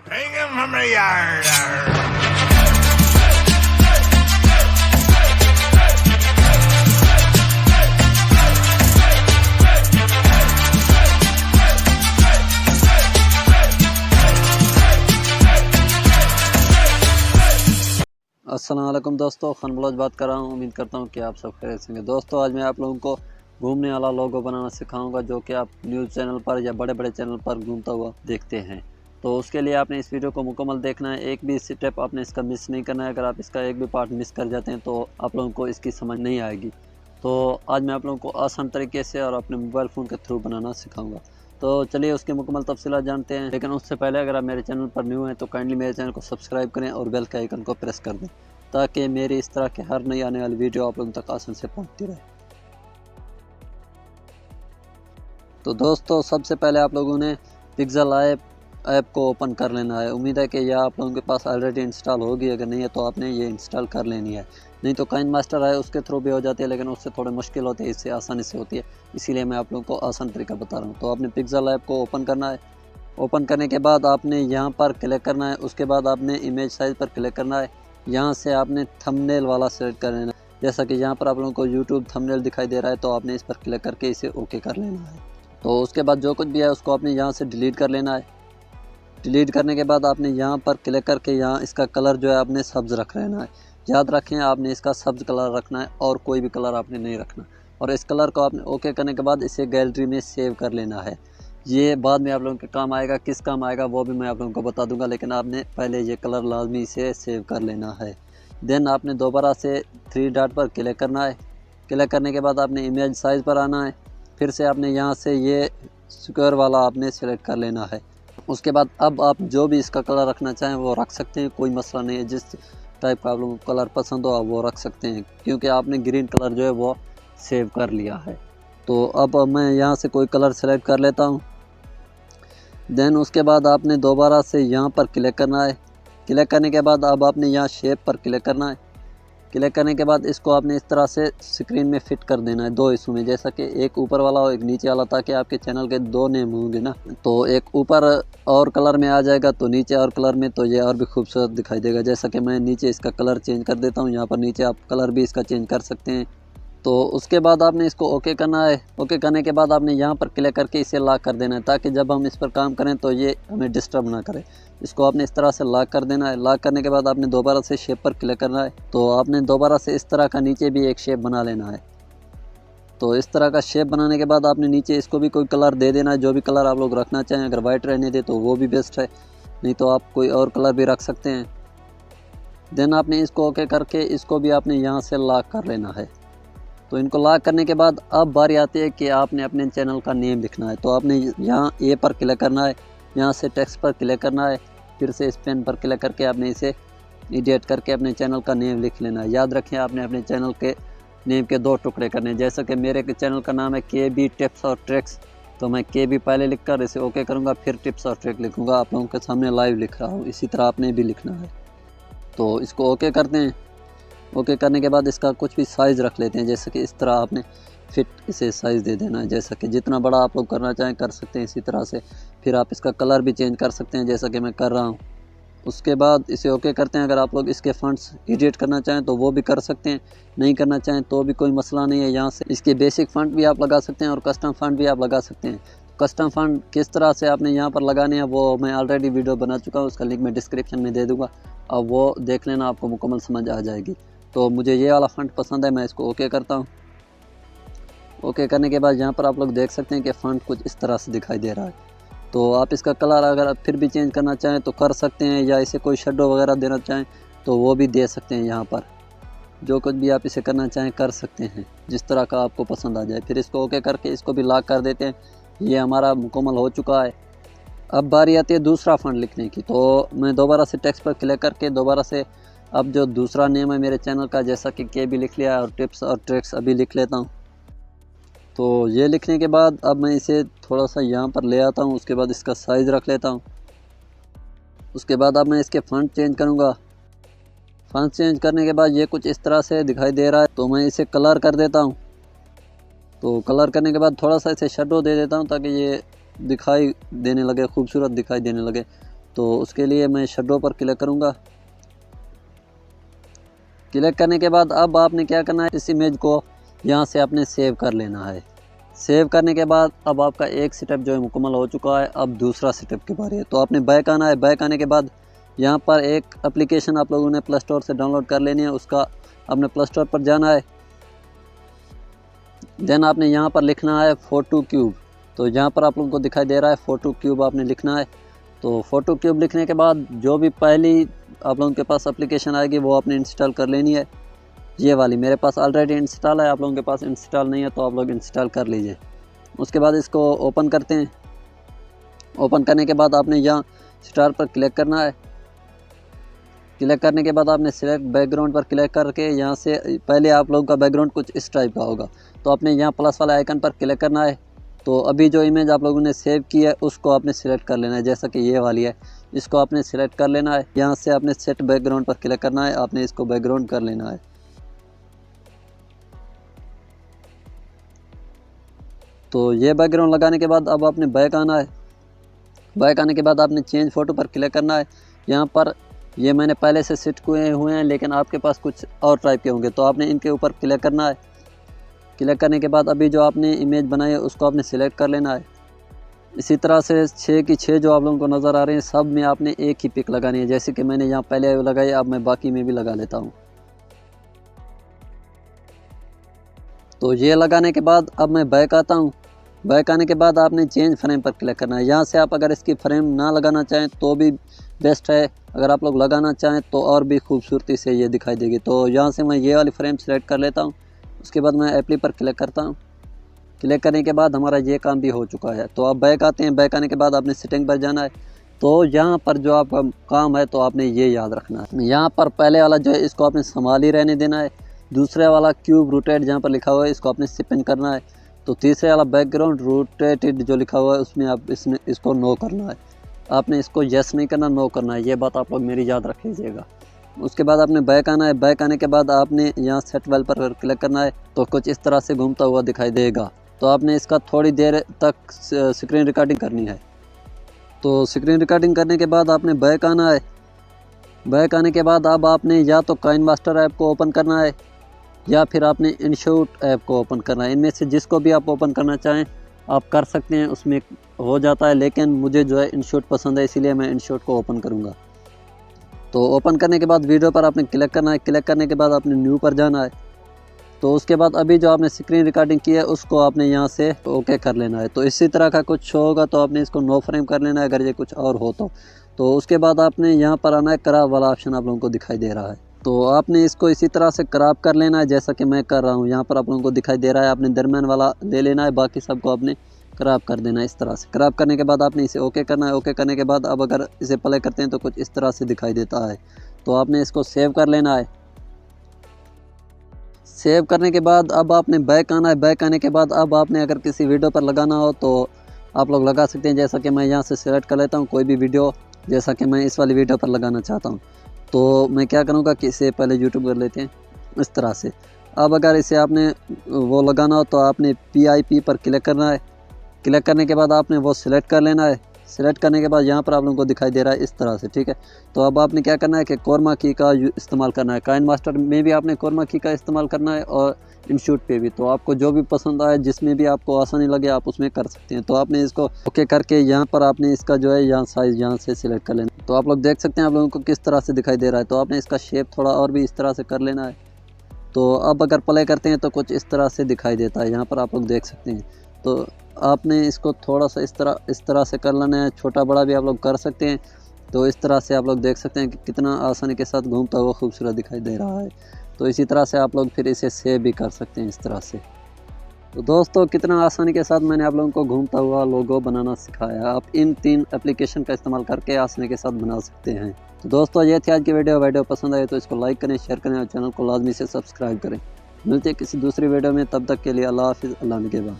Bring him from the yard. अस्सलाम वालेकुम दोस्तों, खान ब्लॉग बात कर रहा हूँ। उम्मीद करता हूँ कि आप सब खैरियत से होंगे। दोस्तों आज मैं आप लोगों को घूमने वाला लोगो बनाना सिखाऊंगा, जो कि आप न्यूज़ चैनल पर या बड़े बड़े चैनल पर घूमता हुआ देखते हैं। तो उसके लिए आपने इस वीडियो को मुकम्मल देखना है, एक भी स्टेप आपने इसका मिस नहीं करना है। अगर आप इसका एक भी पार्ट मिस कर जाते हैं तो आप लोगों को इसकी समझ नहीं आएगी। तो आज मैं आप लोगों को आसान तरीके से और अपने मोबाइल फ़ोन के थ्रू बनाना सिखाऊँगा। तो चलिए उसके मुकम्मल तफसीलात जानते हैं। लेकिन उससे पहले अगर आप मेरे चैनल पर न्यू हैं तो काइंडली मेरे चैनल को सब्सक्राइब करें और बेल के आइकन को प्रेस कर दें, ताकि मेरी इस तरह के हर नई आने वाली वीडियो आप लोगों तक आसान से पहुंचती रहे। तो दोस्तों सबसे पहले आप लोगों ने पिक्सेल ऐप को ओपन कर लेना है। उम्मीद है कि यह आप लोगों के पास ऑलरेडी इंस्टॉल होगी, अगर नहीं है तो आपने ये इंस्टॉल कर लेनी है। नहीं तो काइन मास्टर है उसके थ्रू भी हो जाती है, लेकिन उससे थोड़ी मुश्किल होती है, इससे आसानी से होती है, इसीलिए मैं आप लोगों को आसान तरीका बता रहा हूँ। तो आपने पिक्सेल ऐप को ओपन करना है। ओपन करने के बाद आपने यहाँ पर क्लिक करना है। उसके बाद आपने इमेज साइज़ पर क्लिक करना है। यहाँ से आपने थंबनेल वाला सेलेक्ट कर लेना है। जैसा कि यहाँ पर आप लोगों को यूट्यूब थंबनेल दिखाई दे रहा है, तो आपने इस पर क्लिक करके इसे ओके कर लेना है। तो उसके बाद जो कुछ भी है उसको आपने यहाँ से डिलीट कर लेना है। डिलीट करने के बाद आपने यहाँ पर क्लिक करके यहाँ इसका कलर जो है आपने सब्ज़ रख लेना है। याद रखें आपने इसका सब्ज़ कलर रखना है और कोई भी कलर आपने नहीं रखना। और इस कलर को आपने ओके करने के बाद इसे गैलरी में सेव कर लेना है। ये बाद में आप लोगों के काम आएगा, किस काम आएगा वो भी मैं आप लोगों को बता दूंगा, लेकिन आपने पहले ये कलर लाजमी से सेव कर लेना है। देन आपने दोबारा से 3 डॉट पर क्लिक करना है। क्लिक करने के बाद आपने इमेज साइज़ पर आना है। फिर से आपने यहाँ से ये स्क्वायर वाला आपने सेलेक्ट कर लेना है। उसके बाद अब आप जो भी इसका कलर रखना चाहें वो रख सकते हैं, कोई मसला नहीं है। जिस टाइप का आप लोगों को कलर पसंद हो आप वो रख सकते हैं, क्योंकि आपने ग्रीन कलर जो है वो सेव कर लिया है। तो अब मैं यहाँ से कोई कलर सेलेक्ट कर लेता हूँ। देन उसके बाद आपने दोबारा से यहाँ पर क्लिक करना है। क्लिक करने के बाद अब आपने यहाँ शेप पर क्लिक करना है। क्लिक करने के बाद इसको आपने इस तरह से स्क्रीन में फिट कर देना है, 2 हिस्सों में, जैसा कि एक ऊपर वाला और एक नीचे वाला, ताकि आपके चैनल के 2 नेम होंगे ना। तो एक ऊपर और कलर में आ जाएगा तो नीचे और कलर में, तो ये और भी खूबसूरत दिखाई देगा। जैसा कि मैं नीचे इसका कलर चेंज कर देता हूँ, यहाँ पर नीचे आप कलर भी इसका चेंज कर सकते हैं। तो उसके बाद आपने इसको ओके करना है। ओके करने के बाद आपने यहाँ पर क्लिक करके इसे लॉक कर देना है, ताकि जब हम इस पर काम करें तो ये हमें डिस्टर्ब ना करे। इसको आपने इस तरह से लॉक कर देना है। लॉक करने के बाद आपने दोबारा से शेप पर क्लिक करना है। तो आपने दोबारा से इस तरह का नीचे भी एक शेप बना लेना है। तो इस तरह का शेप बनाने के बाद आपने नीचे इसको भी कोई कलर दे देना है, जो भी कलर आप लोग रखना चाहें। अगर वाइट रहने दे तो वो भी बेस्ट है, नहीं तो आप कोई और कलर भी रख सकते हैं। देन आपने इसको ओके करके इसको भी आपने यहाँ से लॉक कर लेना है। तो इनको लॉक करने के बाद अब बारी आती है कि आपने अपने चैनल का नेम लिखना है। तो आपने यहाँ ए पर क्लिक करना है, यहाँ से टेक्स्ट पर क्लिक करना है, फिर से इस पेन पर क्लिक करके आपने इसे एडिट करके अपने चैनल का नेम लिख लेना है। याद रखें आपने अपने चैनल के नेम के 2 टुकड़े करने हैं। जैसा कि मेरे चैनल का नाम है KB टिप्स और ट्रिक्स, तो मैं KB पहले लिख कर इसे ओके करूँगा, फिर टिप्स और ट्रिक लिखूँगा। आप लोगों के सामने लाइव लिख रहा हूँ, इसी तरह आपने भी लिखना है। तो इसको ओके करते हैं। ओके करने के बाद इसका कुछ भी साइज़ रख लेते हैं, जैसे कि इस तरह आपने फिट इसे साइज़ दे देना है। जैसा कि जितना बड़ा आप लोग करना चाहें कर सकते हैं इसी तरह से। फिर आप इसका कलर भी चेंज कर सकते हैं, जैसा कि मैं कर रहा हूँ। उसके बाद इसे ओके करते हैं। अगर आप लोग इसके फ़ॉन्ट्स एडिट करना चाहें तो वो भी कर सकते हैं, नहीं करना चाहें तो भी कोई मसला नहीं है। यहाँ से इसके बेसिक फ़ॉन्ट भी आप लगा सकते हैं और कस्टम फ़ॉन्ट भी आप लगा सकते हैं। कस्टम फ़ॉन्ट किस तरह से आपने यहाँ पर लगाने हैं वो मैं ऑलरेडी वीडियो बना चुका हूँ, उसका लिंक मैं डिस्क्रिप्शन में दे दूँगा। अब वो देख लेना, आपको मुकम्मल समझ आ जाएगी। तो मुझे ये वाला फ़ॉन्ट पसंद है, मैं इसको ओके करता हूँ। ओके करने के बाद यहाँ पर आप लोग देख सकते हैं कि फ़ॉन्ट कुछ इस तरह से दिखाई दे रहा है। तो आप इसका कलर अगर आप फिर भी चेंज करना चाहें तो कर सकते हैं, या इसे कोई शेडो वगैरह देना चाहें तो वो भी दे सकते हैं। यहाँ पर जो कुछ भी आप इसे करना चाहें कर सकते हैं, जिस तरह का आपको पसंद आ जाए। फिर इसको ओके करके इसको भी लॉक कर देते हैं। ये हमारा मुकम्मल हो चुका है। अब बारी आती है दूसरा फ़ॉन्ट लिखने की। तो मैं दोबारा से टेक्स्ट पर क्लिक करके दोबारा से अब जो दूसरा नेम है मेरे चैनल का, जैसा कि KB लिख लिया और टिप्स और ट्रिक्स अभी लिख लेता हूँ। तो ये लिखने के बाद अब मैं इसे थोड़ा सा यहाँ पर ले आता हूँ। उसके बाद इसका साइज़ रख लेता हूँ। उसके बाद अब मैं इसके फ़ॉन्ट चेंज करूँगा। फ़ॉन्ट चेंज करने के बाद ये कुछ इस तरह से दिखाई दे रहा है, तो मैं इसे कलर कर देता हूँ। तो कलर करने के बाद थोड़ा सा इसे शेडो दे देता हूँ, ताकि ये दिखाई देने लगे, खूबसूरत दिखाई देने लगे। तो उसके लिए मैं शैडो पर क्लिक करूँगा। क्लिक करने के बाद अब आपने क्या करना है, इस इमेज को यहाँ से आपने सेव कर लेना है। सेव करने के बाद अब आपका एक स्टेप जो है मुकम्मल हो चुका है। अब दूसरा स्टेप के बारे में तो आपने बैक आना है। बैक आने के बाद यहाँ पर एक एप्लीकेशन आप लोगों ने प्ले स्टोर से डाउनलोड कर लेनी है। उसका आपने प्ले स्टोर पर जाना है। देन आपने यहाँ पर लिखना है फोटो क्यूब। तो यहाँ पर आप लोगों को दिखाई दे रहा है फोटो क्यूब आपने लिखना है। तो फोटो क्यूब लिखने के बाद जो भी पहली आप लोगों के पास एप्लीकेशन आएगी वो आपने इंस्टॉल कर लेनी है। ये वाली मेरे पास ऑलरेडी इंस्टॉल है, आप लोगों के पास इंस्टॉल नहीं है तो आप लोग इंस्टॉल कर लीजिए। उसके बाद इसको ओपन करते हैं। ओपन करने के बाद आपने यहाँ स्टार पर क्लिक करना है। क्लिक करने के बाद आपने सिलेक्ट बैकग्राउंड पर क्लिक करके यहाँ से पहले आप लोगों का बैकग्राउंड कुछ इस टाइप का होगा। तो आपने यहाँ प्लस वाला आइकन पर क्लिक करना है। तो अभी जो इमेज आप लोगों ने सेव की है उसको आपने सिलेक्ट कर लेना है, जैसा कि ये वाली है। इसको आपने सिलेक्ट कर लेना है। यहाँ से आपने सेट बैकग्राउंड पर क्लिक करना है। आपने इसको बैकग्राउंड कर लेना है। तो ये बैकग्राउंड लगाने के बाद अब आपने बैक आना है। बैक आने के बाद आपने चेंज फ़ोटो पर क्लिक करना है। यहाँ पर ये मैंने पहले से सेट किए हुए हैं, लेकिन आपके पास कुछ और टाइप के होंगे तो आपने इनके ऊपर क्लिक करना है। क्लिक करने के बाद अभी जो आपने इमेज बनाई है उसको आपने सिलेक्ट कर लेना है। इसी तरह से 6 की 6 जो आप लोगों को नज़र आ रहे हैं सब में आपने एक ही पिक लगानी है, जैसे कि मैंने यहाँ पहले लगाई, अब मैं बाकी में भी लगा लेता हूँ। तो ये लगाने के बाद अब मैं बैक आता हूँ। बैक आने के बाद आपने चेंज फ्रेम पर क्लिक करना है। यहाँ से आप अगर इसकी फ्रेम ना लगाना चाहें तो भी बेस्ट है, अगर आप लोग लगाना चाहें तो और भी खूबसूरती से ये दिखाई देगी। तो यहाँ से मैं ये वाली फ्रेम सेलेक्ट कर लेता हूँ। उसके बाद मैं एप्ली पर क्लिक करता हूँ। क्लिक करने के बाद हमारा ये काम भी हो चुका है। तो आप बैक आते हैं। बैक आने के बाद आपने सेटिंग पर जाना है। तो यहाँ पर जो आपका काम है तो आपने ये याद रखना है, यहाँ पर पहले वाला जो है इसको आपने संभाल ही रहने देना है। दूसरे वाला क्यूब रोटेट जहाँ पर लिखा हुआ है इसको आपने स्पिन करना है। तो तीसरे वाला बैकग्राउंड रोटेटेड जो लिखा हुआ है उसमें आप इसको नो करना है। आपने इसको यस नहीं करना, नो करना है। ये बात आप लोग मेरी याद रख लीजिएगा। उसके बाद आपने बैक आना है। बैक आने के बाद आपने यहाँ सेट वेल पर क्लिक करना है। तो कुछ इस तरह से घूमता हुआ दिखाई देगा। तो आपने इसका थोड़ी देर तक स्क्रीन रिकॉर्डिंग करनी है। तो स्क्रीन रिकॉर्डिंग करने के बाद आपने बैक आना है। बैक आने के बाद अब आपने या तो काइनमास्टर ऐप को ओपन करना है या फिर आपने इनशॉट ऐप को ओपन करना है। इनमें से जिसको भी आप ओपन करना चाहें आप कर सकते हैं, उसमें हो जाता है, लेकिन मुझे जो है इनशॉट पसंद है इसीलिए मैं इनशॉट को ओपन करूँगा। तो ओपन करने के बाद वीडियो पर आपने क्लिक करना है। क्लिक करने के बाद आपने न्यू पर जाना है। तो उसके बाद अभी जो आपने स्क्रीन रिकॉर्डिंग की है उसको आपने यहाँ से ओके कर लेना है। तो इसी तरह का कुछ शो होगा तो आपने इसको नो फ्रेम कर लेना है अगर ये कुछ और हो तो उसके बाद आपने यहाँ पर आना है। क्रॉप वाला ऑप्शन आप लोगों को दिखाई दे रहा है। तो आपने इसको इसी तरह से क्रॉप कर लेना है जैसा कि मैं कर रहा हूँ। यहाँ पर आप लोगों को दिखाई दे रहा है। आपने दरम्यान वाला ले लेना है, बाकी सबको आपने क्रॉप कर देना है इस तरह से। क्रॉप करने के बाद आपने इसे ओके करना है। ओके करने के बाद अब अगर इसे प्ले करते हैं तो कुछ इस तरह से दिखाई देता है। तो आपने इसको सेव कर लेना है। सेव करने के बाद अब आपने बैक आना है। बैक आने के बाद अब आपने अगर किसी वीडियो पर लगाना हो तो आप लोग लगा सकते हैं, जैसा कि मैं यहाँ से सेलेक्ट कर लेता हूँ कोई भी वीडियो, जैसा कि मैं इस वाली वीडियो पर लगाना चाहता हूँ। तो मैं क्या करूँगा कि इसे पहले यूट्यूब कर लेते हैं इस तरह से। अब अगर इसे आपने वो लगाना हो तो आपने PIP पर क्लिक करना है। क्लिक करने के बाद आपने वो सिलेक्ट कर लेना है। सिलेक्ट करने के बाद यहाँ पर आप लोगों को दिखाई दे रहा है इस तरह से, ठीक है। तो अब आपने क्या करना है कि कोरमा की का इस्तेमाल करना है। काइनमास्टर में भी आपने कोरमा की का इस्तेमाल करना है और इनशॉट पे भी। तो आपको जो भी पसंद आए, जिसमें भी आपको आसानी लगे आप उसमें कर सकते हैं। तो आपने इसको ओके करके यहाँ पर आपने इसका जो है यहाँ साइज़ यहाँ से सिलेक्ट कर लेना। तो आप लोग देख सकते हैं आप लोगों को किस तरह से दिखाई दे रहा है। तो आपने इसका शेप थोड़ा और भी इस तरह से कर लेना है। तो अब अगर प्ले करते हैं तो कुछ इस तरह से दिखाई देता है, यहाँ पर आप लोग देख सकते हैं। तो आपने इसको थोड़ा सा इस तरह से कर लेना है। छोटा बड़ा भी आप लोग कर सकते हैं। तो इस तरह से आप लोग देख सकते हैं कि कितना आसानी के साथ घूमता हुआ खूबसूरत दिखाई दे रहा है। तो इसी तरह से आप लोग फिर इसे सेव भी कर सकते हैं इस तरह से। तो दोस्तों कितना आसानी के साथ मैंने आप लोगों को घूमता हुआ लोगो बनाना सिखाया। आप इन 3 एप्लीकेशन का इस्तेमाल करके आसानी के साथ बना सकते हैं। तो दोस्तों ये थी आज की वीडियो पसंद आए तो इसको लाइक करें, शेयर करें और चैनल को लाजमी से सब्सक्राइब करें। मिलते हैं किसी दूसरी वीडियो में, तब तक के लिए अल्लाह हाफिज़, अल्लाह निगहबान।